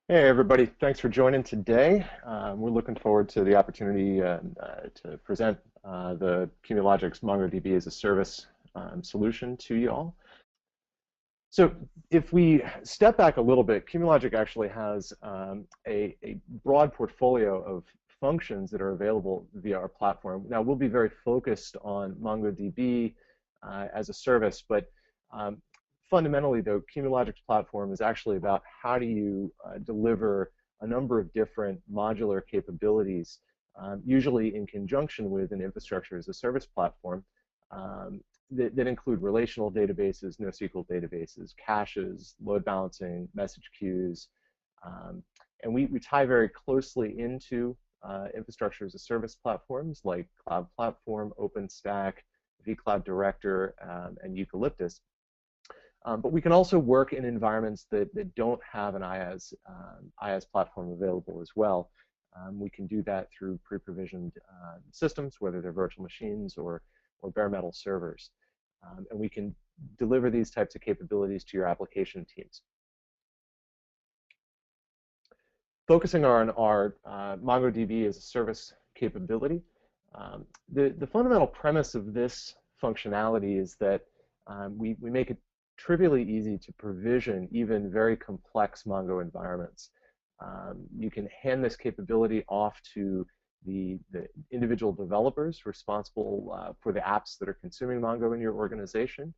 Hey everybody, thanks for joining today. We're looking forward to the opportunity to present the Cumulogic's MongoDB-as-a-Service solution to you all. So if we step back a little bit, Cumulogic actually has a broad portfolio of functions that are available via our platform. Now we'll be very focused on MongoDB as a service, but fundamentally though, Cumulogic's platform is actually about how do you deliver a number of different modular capabilities, usually in conjunction with an infrastructure as a service platform. That include relational databases, NoSQL databases, caches, load balancing, message queues. And we tie very closely into infrastructure as a service platforms like Cloud Platform, OpenStack, vCloud Director, and Eucalyptus. But we can also work in environments that don't have an IaaS platform available as well. We can do that through pre-provisioned systems, whether they're virtual machines or bare metal servers. And we can deliver these types of capabilities to your application teams. Focusing on our MongoDB as a service capability, the fundamental premise of this functionality is that we make it trivially easy to provision even very complex Mongo environments. You can hand this capability off to the individual developers responsible for the apps that are consuming Mongo in your organization.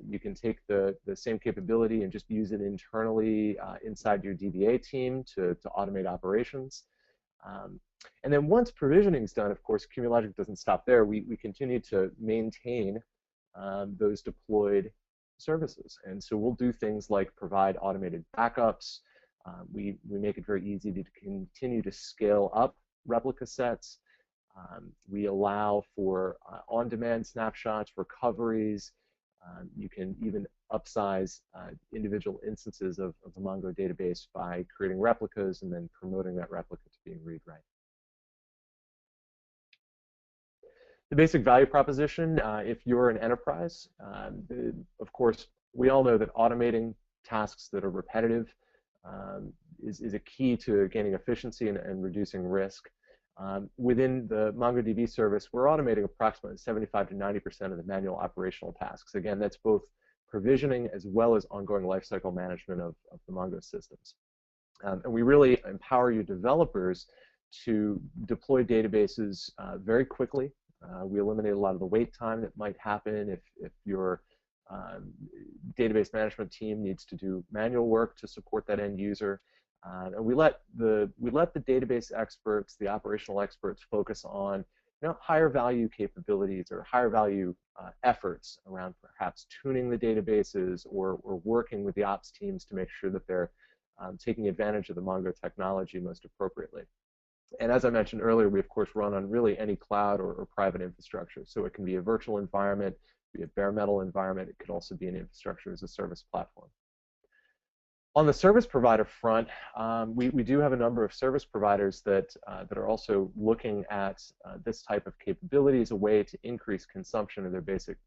You can take the same capability and just use it internally inside your DBA team to automate operations. And then once provisioning is done, of course, Cumulogic doesn't stop there. We continue to maintain those deployed services. And so we'll do things like provide automated backups. We make it very easy to continue to scale up replica sets. We allow for on-demand snapshots, recoveries. You can even upsize individual instances of the Mongo database by creating replicas and then promoting that replica to being read-write. The basic value proposition, if you're an enterprise, of course, we all know that automating tasks that are repetitive is a key to gaining efficiency and reducing risk. Within the MongoDB service, we're automating approximately 75 to 90% of the manual operational tasks. Again, that's both provisioning as well as ongoing lifecycle management of the Mongo systems. And we really empower your developers to deploy databases very quickly. We eliminate a lot of the wait time that might happen if your database management team needs to do manual work to support that end user. And we let the database experts, the operational experts, focus on higher value capabilities or higher value efforts around perhaps tuning the databases or working with the ops teams to make sure that they're taking advantage of the Mongo technology most appropriately. And as I mentioned earlier, we of course run on really any cloud or private infrastructure. So it can be a virtual environment, be a bare metal environment. It could also be an infrastructure as a service platform. On the service provider front, we do have a number of service providers that are also looking at this type of capability as a way to increase consumption of their basic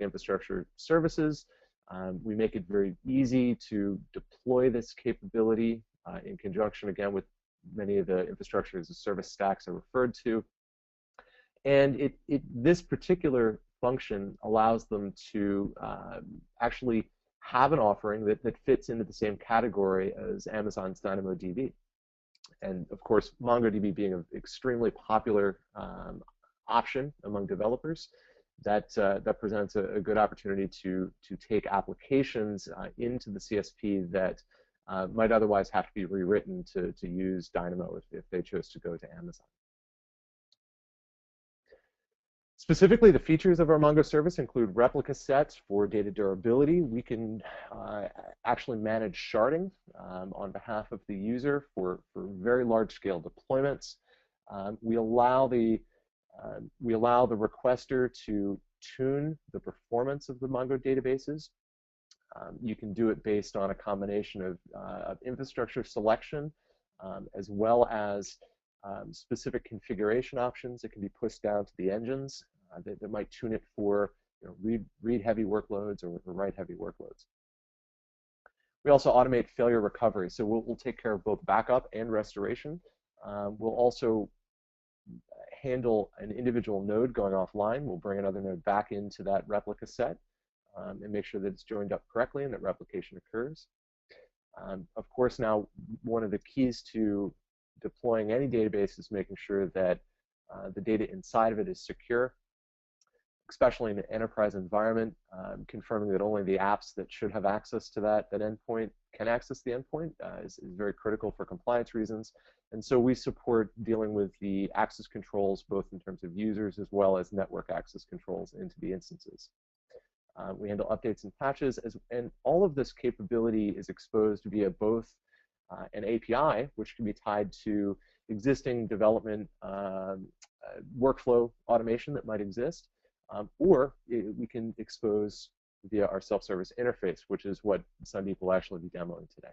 infrastructure services. We make it very easy to deploy this capability in conjunction, again, with many of the infrastructure as a service stacks are referred to. And this particular function allows them to actually have an offering that fits into the same category as Amazon's DynamoDB. And of course, MongoDB being an extremely popular option among developers, that presents a good opportunity to take applications into the CSP that might otherwise have to be rewritten to use Dynamo if they chose to go to Amazon. Specifically, the features of our Mongo service include replica sets for data durability. We can actually manage sharding on behalf of the user for very large-scale deployments. We allow the requester to tune the performance of the Mongo databases. You can do it based on a combination of infrastructure selection as well as specific configuration options that can be pushed down to the engines that might tune it for read-heavy workloads or write-heavy workloads. We also automate failure recovery. So we'll take care of both backup and restoration. We'll also handle an individual node going offline. We'll bring another node back into that replica set and make sure that it's joined up correctly and that replication occurs. Of course, now one of the keys to deploying any database is making sure that the data inside of it is secure, especially in an enterprise environment, confirming that only the apps that should have access to that endpoint can access the endpoint is very critical for compliance reasons. And so we support dealing with the access controls, both in terms of users as well as network access controls into the instances. We handle updates and patches, and all of this capability is exposed via both an API, which can be tied to existing development workflow automation that might exist, or we can expose via our self-service interface, which is what Sandeep will actually be demoing today.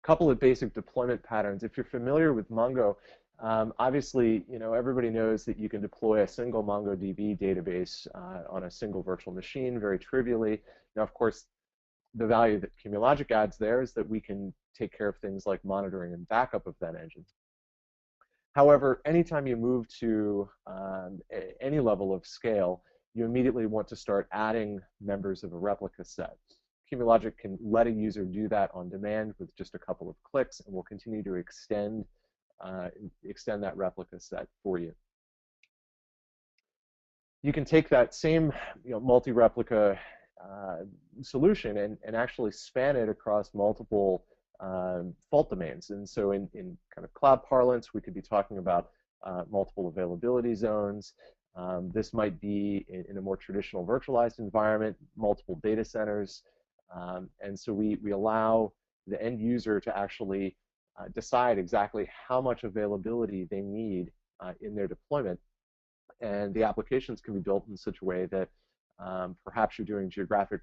A couple of basic deployment patterns. If you're familiar with Mongo, obviously, everybody knows that you can deploy a single MongoDB database on a single virtual machine very trivially. Now, of course, the value that Cumologic adds there is that we can take care of things like monitoring and backup of that engine. However, anytime you move to any level of scale, you immediately want to start adding members of a replica set. Cumologic can let a user do that on demand with just a couple of clicks, and will continue to extend that replica set for you. You can take that same multi-replica solution and actually span it across multiple fault domains. And so in kind of cloud parlance, we could be talking about multiple availability zones. This might be in a more traditional virtualized environment, multiple data centers. And so we allow the end user to actually decide exactly how much availability they need in their deployment. And the applications can be built in such a way that perhaps you're doing geographic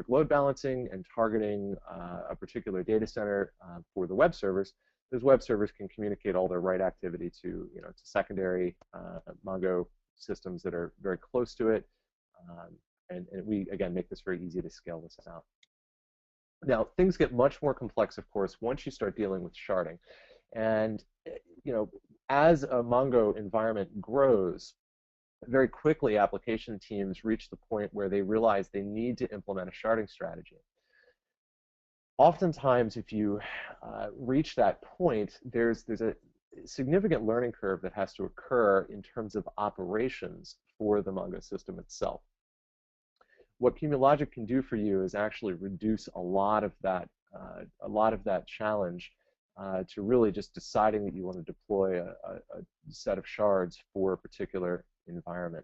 load balancing and targeting a particular data center for the web servers. Those web servers can communicate all their write activity to secondary Mongo systems that are very close to it. And we, again, make this very easy to scale this out. Now, things get much more complex, of course, once you start dealing with sharding. And as a Mongo environment grows, very quickly application teams reach the point where they realize they need to implement a sharding strategy. Oftentimes, if you reach that point, there's a significant learning curve that has to occur in terms of operations for the Mongo system itself. What Cumologic can do for you is actually reduce a lot of that challenge to really just deciding that you want to deploy a set of shards for a particular environment.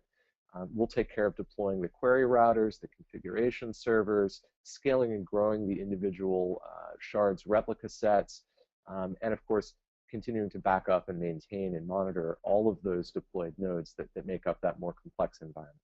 We'll take care of deploying the query routers, the configuration servers, scaling and growing the individual shards replica sets, and of course, continuing to back up and maintain and monitor all of those deployed nodes that make up that more complex environment.